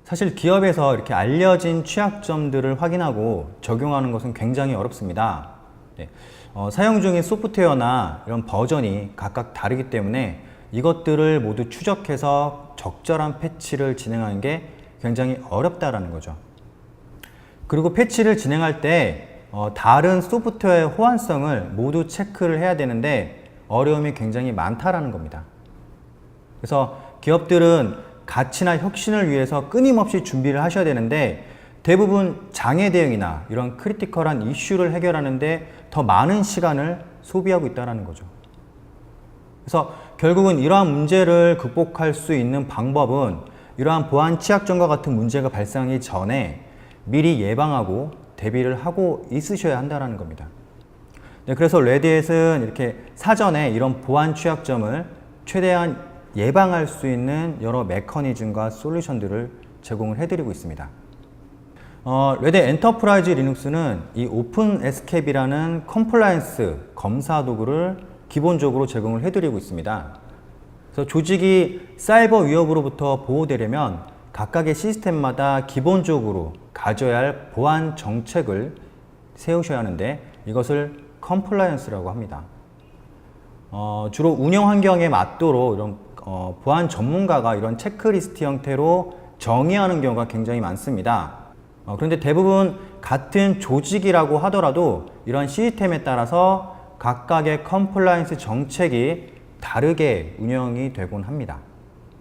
사실 기업에서 이렇게 알려진 취약점들을 확인하고 적용하는 것은 굉장히 어렵습니다. 네. 사용 중인 소프트웨어나 이런 버전이 각각 다르기 때문에 이것들을 모두 추적해서 적절한 패치를 진행하는 게 굉장히 어렵다라는 거죠. 그리고 패치를 진행할 때 다른 소프트웨어의 호환성을 모두 체크를 해야 되는데 어려움이 굉장히 많다라는 겁니다. 그래서 기업들은 가치나 혁신을 위해서 끊임없이 준비를 하셔야 되는데 대부분 장애 대응이나 이런 크리티컬한 이슈를 해결하는데 더 많은 시간을 소비하고 있다는 거죠. 그래서 결국은 이러한 문제를 극복할 수 있는 방법은 이러한 보안 취약점과 같은 문제가 발생하기 전에 미리 예방하고 대비를 하고 있으셔야 한다는 겁니다. 네, 그래서 레드햇은 이렇게 사전에 이런 보안 취약점을 최대한 예방할 수 있는 여러 메커니즘과 솔루션들을 제공을 해드리고 있습니다. 레드햇 엔터프라이즈 리눅스는 이 오픈 에스케이프라는 컴플라이언스 검사 도구를 기본적으로 제공을 해드리고 있습니다. 그래서 조직이 사이버 위협으로부터 보호되려면 각각의 시스템마다 기본적으로 가져야 할 보안 정책을 세우셔야 하는데 이것을 컴플라이언스라고 합니다. 주로 운영 환경에 맞도록 이런 보안 전문가가 이런 체크리스트 형태로 정의하는 경우가 굉장히 많습니다. 그런데 대부분 같은 조직이라고 하더라도 이런 시스템에 따라서 각각의 컴플라이언스 정책이 다르게 운영이 되곤 합니다.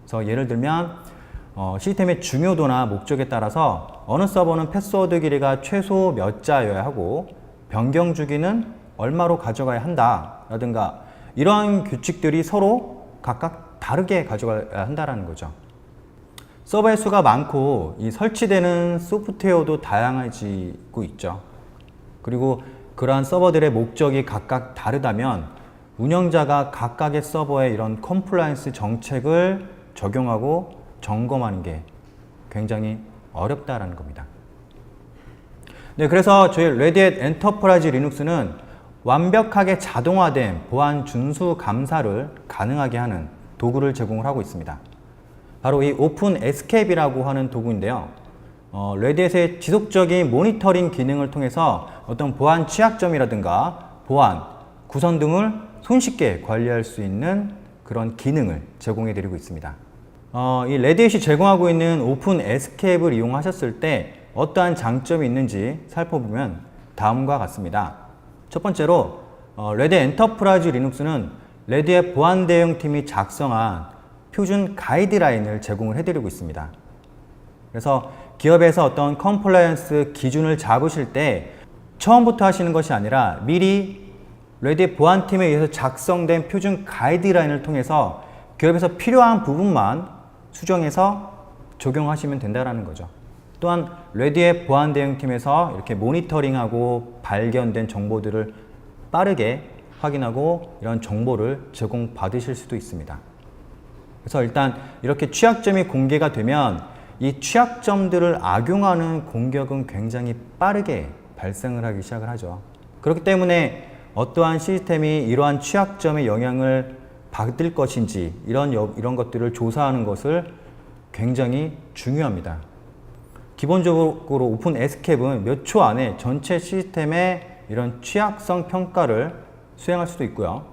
그래서 예를 들면 시스템의 중요도나 목적에 따라서 어느 서버는 패스워드 길이가 최소 몇 자여야 하고 변경 주기는 얼마로 가져가야 한다 라든가 이러한 규칙들이 서로 각각 다르게 가져가야 한다는 거죠. 서버의 수가 많고 이 설치되는 소프트웨어도 다양해지고 있죠. 그리고 그러한 서버들의 목적이 각각 다르다면 운영자가 각각의 서버에 이런 컴플라이언스 정책을 적용하고 점검하는 게 굉장히 어렵다라는 겁니다. 네, 그래서 저희 레드햇 엔터프라이즈 리눅스는 완벽하게 자동화된 보안 준수 감사를 가능하게 하는 도구를 제공을 하고 있습니다. 바로 이 오픈 에스케이프라고 하는 도구인데요. 레드햇의 지속적인 모니터링 기능을 통해서 어떤 보안 취약점이라든가 보안, 구성 등을 손쉽게 관리할 수 있는 그런 기능을 제공해 드리고 있습니다. 이 레드햇이 제공하고 있는 오픈 에스케이프를 이용하셨을 때 어떠한 장점이 있는지 살펴보면 다음과 같습니다. 첫 번째로 레드햇 엔터프라이즈 리눅스는 레드햇 보안 대응팀이 작성한 표준 가이드라인을 제공을 해드리고 있습니다. 그래서 기업에서 어떤 컴플라이언스 기준을 잡으실 때 처음부터 하시는 것이 아니라 미리 레드햇 보안팀에 의해서 작성된 표준 가이드라인을 통해서 기업에서 필요한 부분만 수정해서 적용하시면 된다는 거죠. 또한 레드햇 보안 대응팀에서 이렇게 모니터링하고 발견된 정보들을 빠르게 확인하고 이런 정보를 제공받으실 수도 있습니다. 그래서 일단 이렇게 취약점이 공개가 되면 이 취약점들을 악용하는 공격은 굉장히 빠르게 발생을 하기 시작을 하죠. 그렇기 때문에 어떠한 시스템이 이러한 취약점의 영향을 받을 것인지 이런 것들을 조사하는 것을 굉장히 중요합니다. 기본적으로 오픈 에스케이프는 몇 초 안에 전체 시스템의 이런 취약성 평가를 수행할 수도 있고요.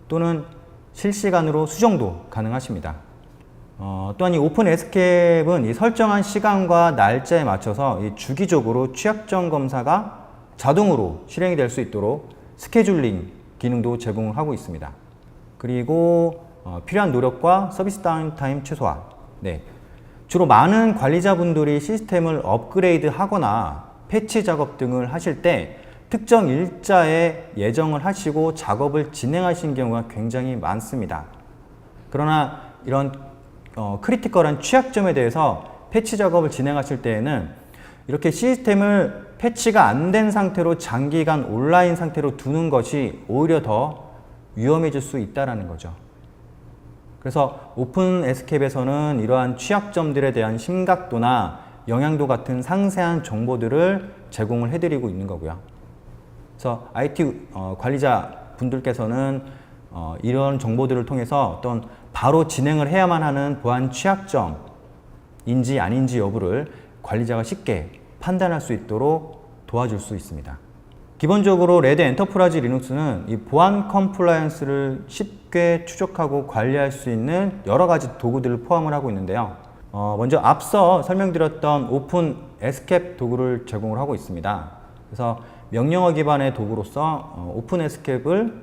또는 실시간으로 수정도 가능하십니다. 또한 이 오픈 에스케이프는 이 설정한 시간과 날짜에 맞춰서 이 주기적으로 취약점 검사가 자동으로 실행이 될 수 있도록 스케줄링 기능도 제공을 하고 있습니다. 그리고 필요한 노력과 서비스 다운타임 최소화. 네. 주로 많은 관리자분들이 시스템을 업그레이드 하거나 패치 작업 등을 하실 때 특정 일자에 예정을 하시고 작업을 진행하신 경우가 굉장히 많습니다. 그러나 이런 크리티컬한 취약점에 대해서 패치 작업을 진행하실 때에는 이렇게 시스템을 패치가 안 된 상태로 장기간 온라인 상태로 두는 것이 오히려 더 위험해질 수 있다는 거죠. 그래서 오픈 에스케이프에서는 이러한 취약점들에 대한 심각도나 영향도 같은 상세한 정보들을 제공을 해드리고 있는 거고요. 그래서 IT 관리자 분들께서는 이런 정보들을 통해서 어떤 바로 진행을 해야만 하는 보안 취약점 인지 아닌지 여부를 관리자가 쉽게 판단할 수 있도록 도와줄 수 있습니다. 기본적으로 레드 엔터프라이즈 리눅스는 이 보안 컴플라이언스를 쉽게 추적하고 관리할 수 있는 여러 가지 도구들을 포함을 하고 있는데요. 먼저 앞서 설명드렸던 오픈 에스케이프 도구를 제공을 하고 있습니다. 그래서 명령어 기반의 도구로서 오픈 에스케이프를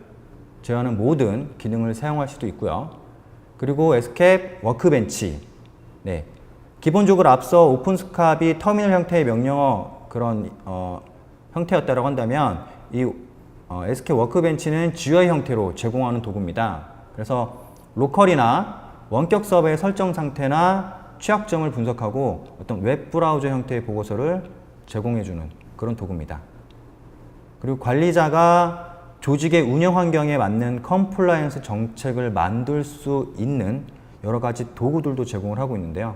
제어하는 모든 기능을 사용할 수도 있고요. 그리고 에스케이프 워크벤치. 네. 기본적으로 앞서 오픈스캅이 터미널 형태의 명령어 그런 형태였다고 한다면 이 에스케이프 워크벤치는 GUI 형태로 제공하는 도구입니다. 그래서 로컬이나 원격 서버의 설정 상태나 취약점을 분석하고 어떤 웹 브라우저 형태의 보고서를 제공해주는 그런 도구입니다. 그리고 관리자가 조직의 운영 환경에 맞는 컴플라이언스 정책을 만들 수 있는 여러 가지 도구들도 제공을 하고 있는데요.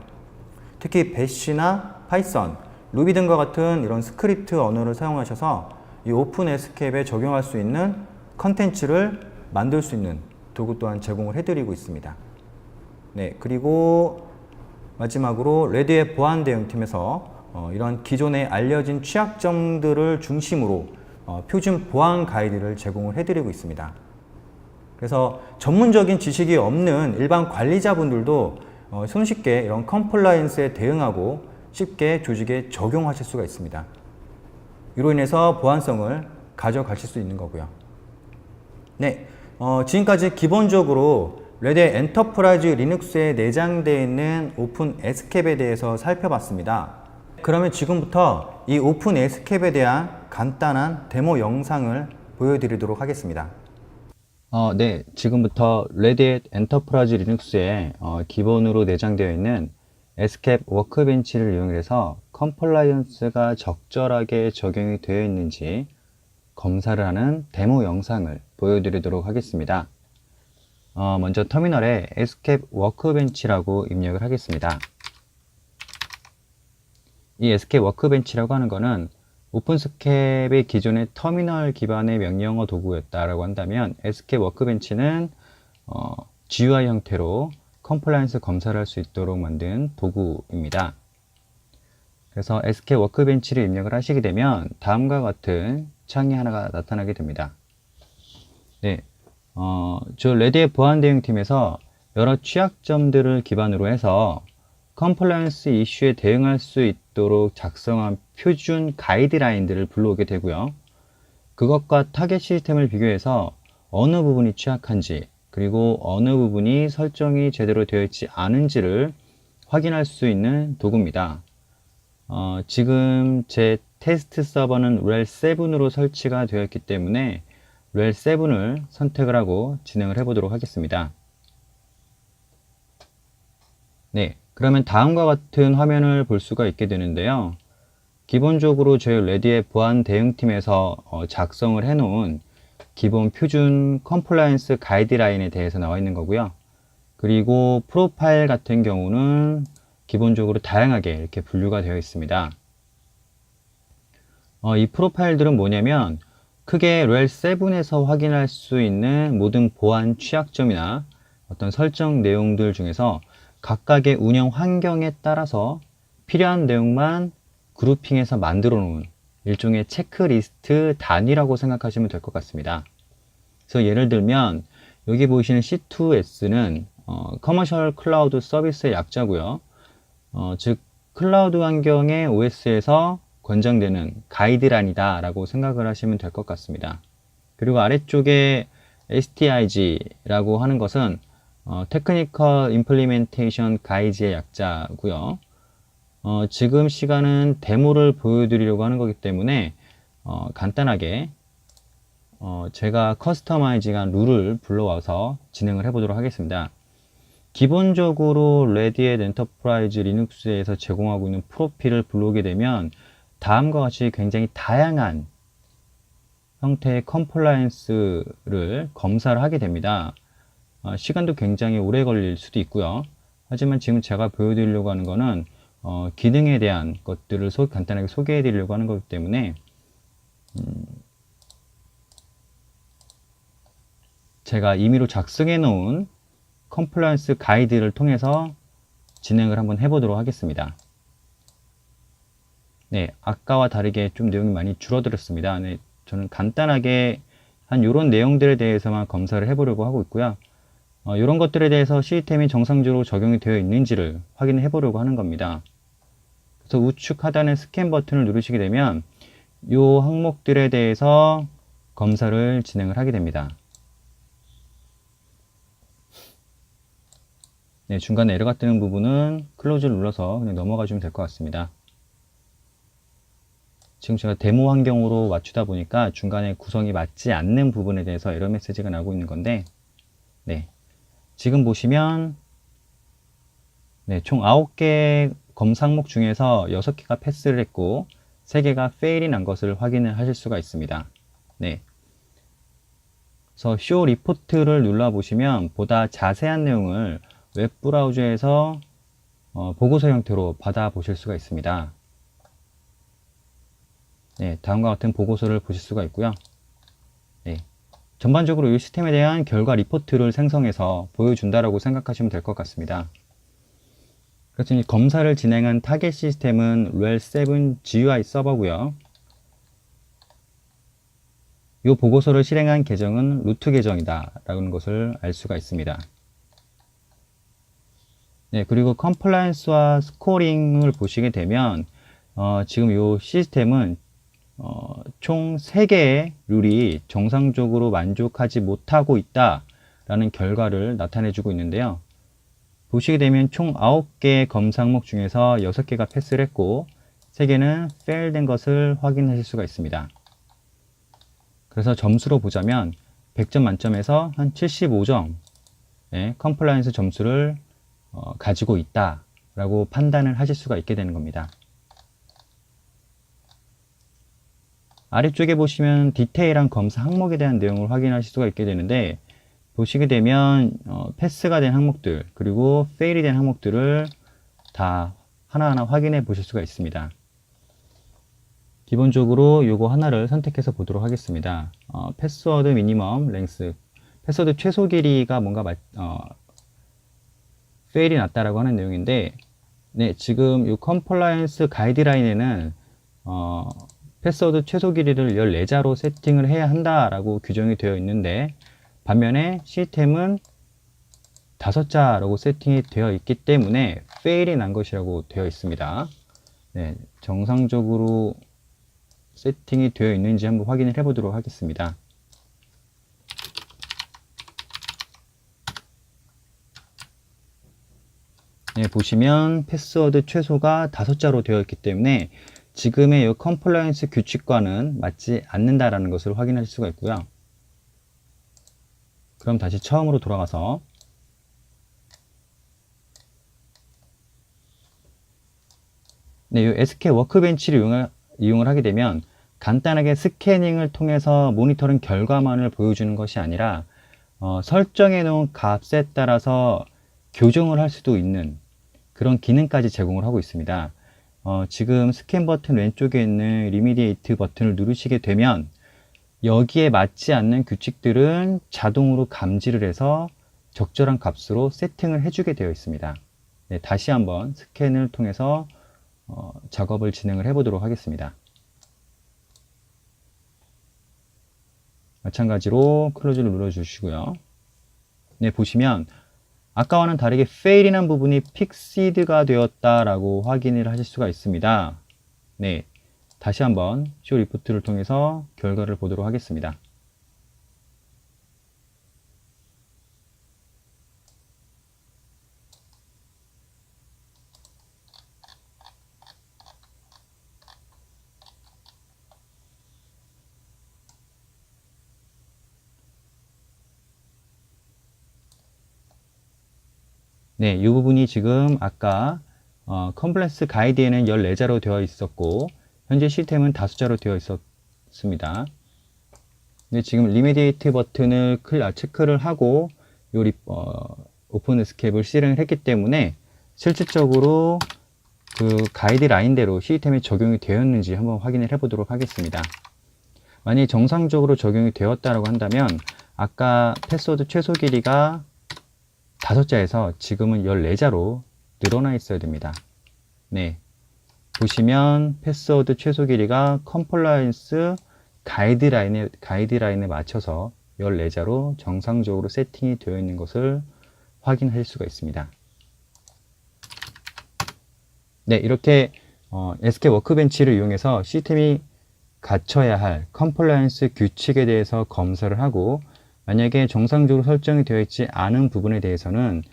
특히 배시나 파이썬, 루비 등과 같은 이런 스크립트 언어를 사용하셔서 이 오픈 에스케이프에 적용할 수 있는 컨텐츠를 만들 수 있는 도구 또한 제공을 해드리고 있습니다. 네, 그리고 마지막으로 레드의 보안 대응팀에서 이런 기존에 알려진 취약점들을 중심으로 표준 보안 가이드를 제공을 해드리고 있습니다. 그래서 전문적인 지식이 없는 일반 관리자분들도 손쉽게 이런 컴플라이언스에 대응하고 쉽게 조직에 적용하실 수가 있습니다. 이로 인해서 보안성을 가져가실 수 있는 거고요. 네, 지금까지 기본적으로 레드 엔터프라이즈 리눅스에 내장되어 있는 오픈 에스케이프에 대해서 살펴봤습니다. 그러면 지금부터 이 오픈 에스케이프에 대한 간단한 데모 영상을 보여드리도록 하겠습니다. 네, 지금부터 레드 엔터프라이즈 리눅스에 기본으로 내장되어 있는 에스케이프 워크벤치를 이용해서 컴플라이언스가 적절하게 적용이 되어 있는지 검사를 하는 데모 영상을 보여드리도록 하겠습니다. 먼저 터미널에 에스케이프 워크벤치라고 입력을 하겠습니다. 이 에스케이프 워크벤치라고 하는 것은 오픈스캡의 기존의 터미널 기반의 명령어 도구였다라고 한다면 에스케이프 워크벤치는 GUI 형태로 컴플라이언스 검사를 할 수 있도록 만든 도구입니다. 그래서 에스케이프 워크벤치를 입력을 하시게 되면 다음과 같은 창이 하나가 나타나게 됩니다. 네, 저 레드의 보안 대응팀에서 여러 취약점들을 기반으로 해서 컴플라이언스 이슈에 대응할 수 있도록 작성한 표준 가이드라인들을 불러오게 되고요. 그것과 타겟 시스템을 비교해서 어느 부분이 취약한지 그리고 어느 부분이 설정이 제대로 되어 있지 않은지를 확인할 수 있는 도구입니다. 지금 제 테스트 서버는 렐7으로 설치가 되어 있기 때문에 렐7을 선택을 하고 진행을 해보도록 하겠습니다. 네, 그러면 다음과 같은 화면을 볼 수가 있게 되는데요. 기본적으로 저희 레드의 보안 대응팀에서 작성을 해놓은 기본 표준 컴플라이언스 가이드라인에 대해서 나와 있는 거고요. 그리고 프로파일 같은 경우는 기본적으로 다양하게 이렇게 분류가 되어 있습니다. 이 프로파일들은 뭐냐면 크게 렐7에서 확인할 수 있는 모든 보안 취약점이나 어떤 설정 내용들 중에서 각각의 운영 환경에 따라서 필요한 내용만 그룹핑해서 만들어 놓은 일종의 체크리스트 단위라고 생각하시면 될 것 같습니다. 그래서 예를 들면 여기 보이시는 C2S는 커머셜 클라우드 서비스의 약자고요. 즉 클라우드 환경의 OS에서 권장되는 가이드라인이다 라고 생각을 하시면 될 것 같습니다. 그리고 아래쪽에 STIG라고 하는 것은 Technical Implementation Guide의 약자고요. 지금 시간은 데모를 보여드리려고 하는 거기 때문에 간단하게 제가 커스터마이징한 룰을 불러와서 진행을 해보도록 하겠습니다. 기본적으로 레드햇 엔터프라이즈 리눅스에서 제공하고 있는 프로필을 불러오게 되면 다음과 같이 굉장히 다양한 형태의 컴플라이언스를 검사를 하게 됩니다. 시간도 굉장히 오래 걸릴 수도 있고요. 하지만 지금 제가 보여드리려고 하는 거는 기능에 대한 것들을 간단하게 소개해 드리려고 하는 거기 때문에 제가 임의로 작성해 놓은 컴플라이언스 가이드를 통해서 진행을 한번 해보도록 하겠습니다. 네, 아까와 다르게 좀 내용이 많이 줄어들었습니다. 네, 저는 간단하게 한 이런 내용들에 대해서만 검사를 해보려고 하고 있고요. 이런 것들에 대해서 시스템이 정상적으로 적용이 되어 있는지를 확인해 보려고 하는 겁니다. 그래서 우측 하단의 스캔 버튼을 누르시게 되면 이 항목들에 대해서 검사를 진행을 하게 됩니다. 네, 중간에 에러가 뜨는 부분은 클로즈를 눌러서 그냥 넘어가 주면 될 것 같습니다. 지금 제가 데모 환경으로 맞추다 보니까 중간에 구성이 맞지 않는 부분에 대해서 에러 메시지가 나오고 있는 건데, 네, 지금 보시면 네, 총 9개 검사 항목 중에서 6개가 패스를 했고 3개가 페일이 난 것을 확인을 하실 수가 있습니다. 네. 그래서 쇼 리포트를 눌러보시면 보다 자세한 내용을 웹브라우저에서 보고서 형태로 받아보실 수가 있습니다. 네, 다음과 같은 보고서를 보실 수가 있고요. 네, 전반적으로 이 시스템에 대한 결과 리포트를 생성해서 보여준다라고 생각하시면 될 것 같습니다. 그래서 이 검사를 진행한 타겟 시스템은 RHEL7 GUI 서버고요. 이 보고서를 실행한 계정은 루트 계정이다 라는 것을 알 수가 있습니다. 네, 그리고 컴플라이언스와 스코링을 보시게 되면 지금 이 시스템은 총 3개의 룰이 정상적으로 만족하지 못하고 있다 라는 결과를 나타내 주고 있는데요. 보시게 되면 총 9개의 검사 항목 중에서 6개가 패스를 했고 3개는 fail 된 것을 확인하실 수가 있습니다. 그래서 점수로 보자면 100점 만점에서 한 75점의 컴플라이언스 점수를 가지고 있다 라고 판단을 하실 수가 있게 되는 겁니다. 아래쪽에 보시면 디테일한 검사 항목에 대한 내용을 확인하실 수가 있게 되는데, 보시게 되면 패스가 된 항목들 그리고 페일이 된 항목들을 다 하나하나 확인해 보실 수가 있습니다. 기본적으로 요거 하나를 선택해서 보도록 하겠습니다. 패스워드 미니멈 랭스, 패스워드 최소 길이가 뭔가 페일이 났다라고 하는 내용인데, 네, 지금 이 컴플라이언스 가이드라인에는 패스워드 최소 길이를 14자로 세팅을 해야 한다라고 규정이 되어 있는데, 반면에 시스템은 5자라고 세팅이 되어 있기 때문에 페일이 난 것이라고 되어 있습니다. 네, 정상적으로 세팅이 되어 있는지 한번 확인을 해 보도록 하겠습니다. 네, 보시면 패스워드 최소가 5자로 되어 있기 때문에 지금의 이 컴플라이언스 규칙과는 맞지 않는다라는 것을 확인할 수가 있고요. 그럼 다시 처음으로 돌아가서 네, 이 SK 워크벤치를 이용을 하게 되면 간단하게 스캐닝을 통해서 모니터링 결과만을 보여주는 것이 아니라 설정해 놓은 값에 따라서 교정을 할 수도 있는 그런 기능까지 제공을 하고 있습니다. 지금 스캔 버튼 왼쪽에 있는 리미디에이트 버튼을 누르시게 되면 여기에 맞지 않는 규칙들은 자동으로 감지를 해서 적절한 값으로 세팅을 해주게 되어 있습니다. 네, 다시 한번 스캔을 통해서 작업을 진행을 해 보도록 하겠습니다. 마찬가지로 클로즈를 눌러 주시고요. 네, 보시면 아까와는 다르게 fail이 난 부분이 픽시드가 되었다라고 확인을 하실 수가 있습니다. 네, 다시 한번 쇼 리포트를 통해서 결과를 보도록 하겠습니다. 네, 이 부분이 지금 아까 컴플렉스 가이드에는 14자로 되어 있었고 현재 시스템은 5자로 되어 있었습니다. 근데 지금 리미디에이트 버튼을 체크를 하고 요 오픈 에스케이프를 실행을 했기 때문에 실질적으로 그 가이드라인대로 시스템에 적용이 되었는지 한번 확인을 해 보도록 하겠습니다. 만약에 정상적으로 적용이 되었다고 한다면 아까 패스워드 최소 길이가 5자에서 지금은 14자로 늘어나 있어야 됩니다. 네. 보시면 패스워드 최소 길이가 컴플라이언스 가이드라인에 맞춰서 14자로 정상적으로 세팅이 되어 있는 것을 확인할 수가 있습니다. 네, 이렇게 SK 워크벤치를 이용해서 시스템이 갖춰야 할 컴플라이언스 규칙에 대해서 검사를 하고, 만약에 정상적으로 설정이 되어 있지 않은 부분에 대해서는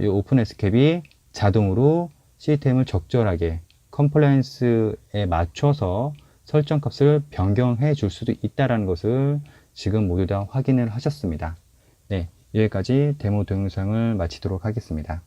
이 오픈 에스케이프이 자동으로 시스템을 적절하게 컴플라이언스에 맞춰서 설정 값을 변경해 줄 수도 있다는 것을 지금 모두 다 확인을 하셨습니다. 네, 여기까지 데모 동영상을 마치도록 하겠습니다.